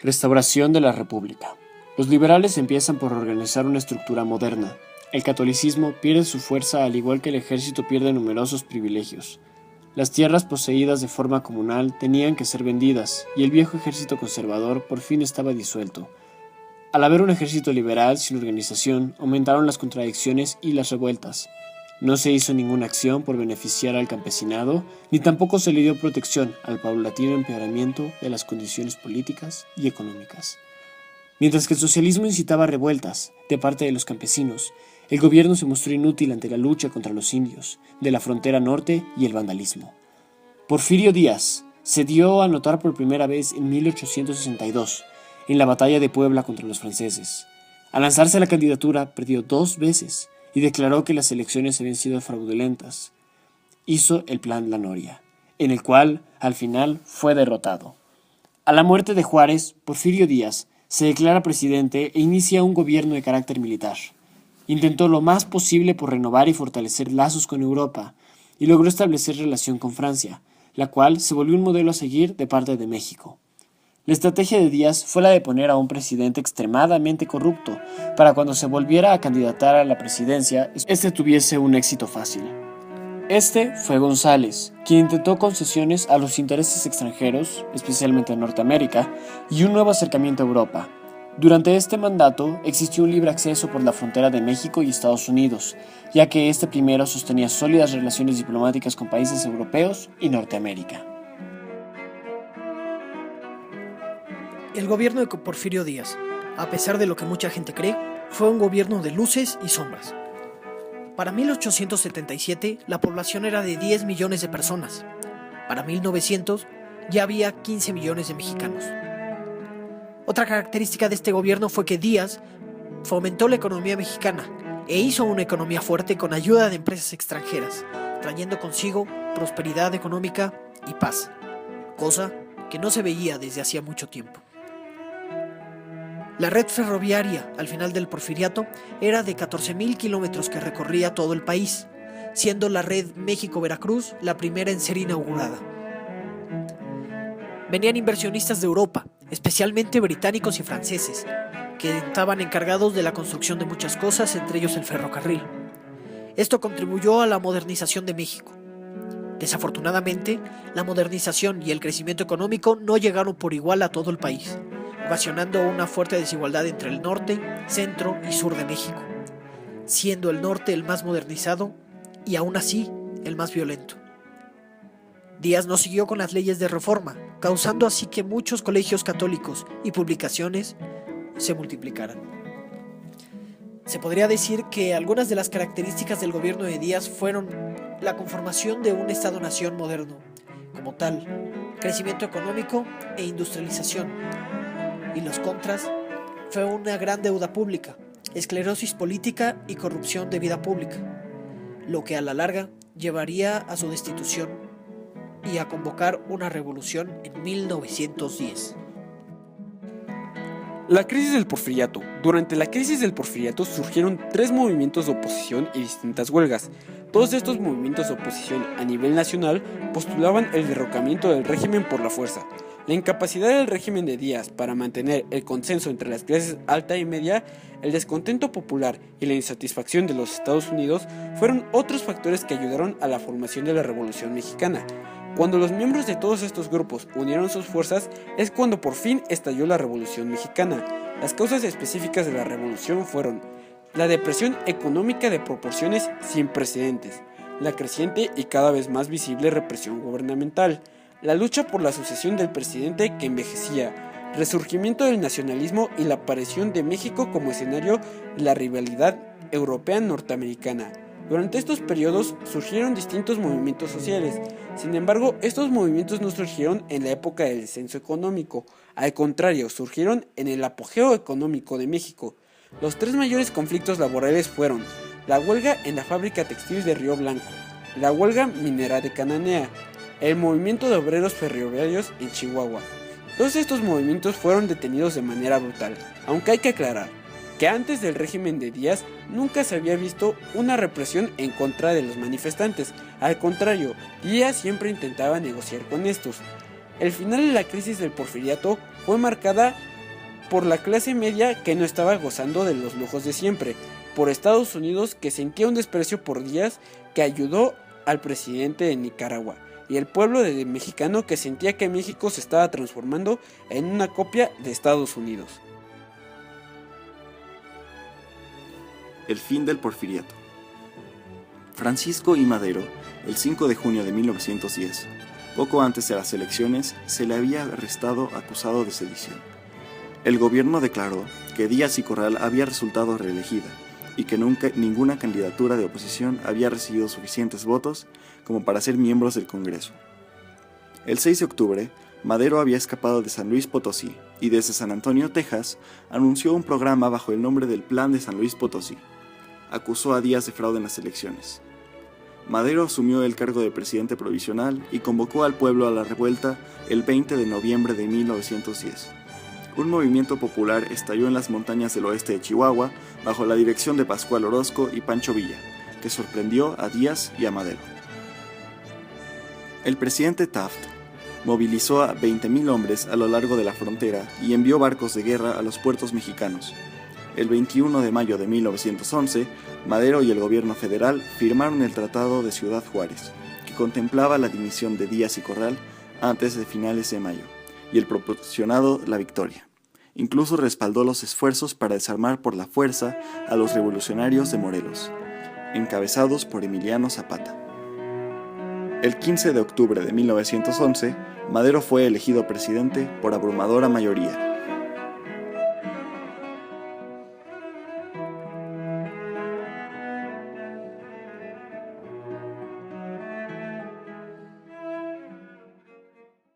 Restauración de la República. Los liberales empiezan por organizar una estructura moderna. El catolicismo pierde su fuerza al igual que el ejército pierde numerosos privilegios. Las tierras poseídas de forma comunal tenían que ser vendidas y el viejo ejército conservador por fin estaba disuelto. Al haber un ejército liberal sin organización, aumentaron las contradicciones y las revueltas. No se hizo ninguna acción por beneficiar al campesinado, ni tampoco se le dio protección al paulatino empeoramiento de las condiciones políticas y económicas. Mientras que el socialismo incitaba revueltas de parte de los campesinos, el gobierno se mostró inútil ante la lucha contra los indios de la frontera norte y el vandalismo. Porfirio Díaz se dio a notar por primera vez en 1862, en la batalla de Puebla contra los franceses. Al lanzarse a la candidatura, perdió 2 veces y declaró que las elecciones habían sido fraudulentas. Hizo el Plan La Noria, en el cual, al final, fue derrotado. A la muerte de Juárez, Porfirio Díaz se declara presidente e inicia un gobierno de carácter militar. Intentó lo más posible por renovar y fortalecer lazos con Europa y logró establecer relación con Francia, la cual se volvió un modelo a seguir de parte de México. La estrategia de Díaz fue la de poner a un presidente extremadamente corrupto para cuando se volviera a candidatar a la presidencia, este tuviese un éxito fácil. Este fue González, quien intentó concesiones a los intereses extranjeros, especialmente en Norteamérica, y un nuevo acercamiento a Europa. Durante este mandato existió un libre acceso por la frontera de México y Estados Unidos, ya que este primero sostenía sólidas relaciones diplomáticas con países europeos y Norteamérica. El gobierno de Porfirio Díaz, a pesar de lo que mucha gente cree, fue un gobierno de luces y sombras. Para 1877, la población era de 10 millones de personas. Para 1900, ya había 15 millones de mexicanos. Otra característica de este gobierno fue que Díaz fomentó la economía mexicana e hizo una economía fuerte con ayuda de empresas extranjeras, trayendo consigo prosperidad económica y paz, cosa que no se veía desde hacía mucho tiempo. La red ferroviaria al final del Porfiriato era de 14,000 kilómetros que recorría todo el país, siendo la red México-Veracruz la primera en ser inaugurada. Venían inversionistas de Europa, especialmente británicos y franceses, que estaban encargados de la construcción de muchas cosas, entre ellos el ferrocarril. Esto contribuyó a la modernización de México. Desafortunadamente, la modernización y el crecimiento económico no llegaron por igual a todo el país, ocasionando una fuerte desigualdad entre el norte, centro y sur de México, siendo el norte el más modernizado y aún así el más violento. Díaz no siguió con las leyes de reforma, causando así que muchos colegios católicos y publicaciones se multiplicaran. Se podría decir que algunas de las características del gobierno de Díaz fueron la conformación de un Estado-nación moderno, como tal, crecimiento económico e industrialización, y los contras fue una gran deuda pública, esclerosis política y corrupción de vida pública, lo que a la larga llevaría a su destitución y a convocar una revolución en 1910. La crisis del Porfiriato. Durante la crisis del Porfiriato surgieron 3 movimientos de oposición y distintas huelgas. Todos estos movimientos de oposición a nivel nacional postulaban el derrocamiento del régimen por la fuerza. La incapacidad del régimen de Díaz para mantener el consenso entre las clases alta y media, el descontento popular y la insatisfacción de los Estados Unidos fueron otros factores que ayudaron a la formación de la Revolución Mexicana. Cuando los miembros de todos estos grupos unieron sus fuerzas es cuando por fin estalló la Revolución Mexicana. Las causas específicas de la revolución fueron la depresión económica de proporciones sin precedentes, la creciente y cada vez más visible represión gubernamental, la lucha por la sucesión del presidente que envejecía, resurgimiento del nacionalismo y la aparición de México como escenario de la rivalidad europea-norteamericana. Durante estos periodos surgieron distintos movimientos sociales. Sin embargo, estos movimientos no surgieron en la época del descenso económico. Al contrario, surgieron en el apogeo económico de México. Los 3 mayores conflictos laborales fueron la huelga en la fábrica textil de Río Blanco, la huelga minera de Cananea, el movimiento de obreros ferroviarios en Chihuahua. Todos estos movimientos fueron detenidos de manera brutal, aunque hay que aclarar que antes del régimen de Díaz nunca se había visto una represión en contra de los manifestantes. Al contrario, Díaz siempre intentaba negociar con estos. El final de la crisis del Porfiriato fue marcada por la clase media que no estaba gozando de los lujos de siempre, por Estados Unidos que sentía un desprecio por Díaz que ayudó al presidente de Nicaragua, y el pueblo mexicano que sentía que México se estaba transformando en una copia de Estados Unidos. El fin del porfiriato. Francisco I. Madero, el 5 de junio de 1910, poco antes de las elecciones, se le había arrestado acusado de sedición. El gobierno declaró que Díaz y Corral había resultado reelegida y que ninguna candidatura de oposición había recibido suficientes votos como para ser miembros del Congreso. El 6 de octubre, Madero había escapado de San Luis Potosí y desde San Antonio, Texas, anunció un programa bajo el nombre del Plan de San Luis Potosí. Acusó a Díaz de fraude en las elecciones. Madero asumió el cargo de presidente provisional y convocó al pueblo a la revuelta el 20 de noviembre de 1910. Un movimiento popular estalló en las montañas del oeste de Chihuahua bajo la dirección de Pascual Orozco y Pancho Villa, que sorprendió a Díaz y a Madero. El presidente Taft movilizó a 20,000 hombres a lo largo de la frontera y envió barcos de guerra a los puertos mexicanos. El 21 de mayo de 1911, Madero y el gobierno federal firmaron el Tratado de Ciudad Juárez, que contemplaba la dimisión de Díaz y Corral antes de finales de mayo, y el proporcionado la victoria. Incluso respaldó los esfuerzos para desarmar por la fuerza a los revolucionarios de Morelos, encabezados por Emiliano Zapata. El 15 de octubre de 1911, Madero fue elegido presidente por abrumadora mayoría,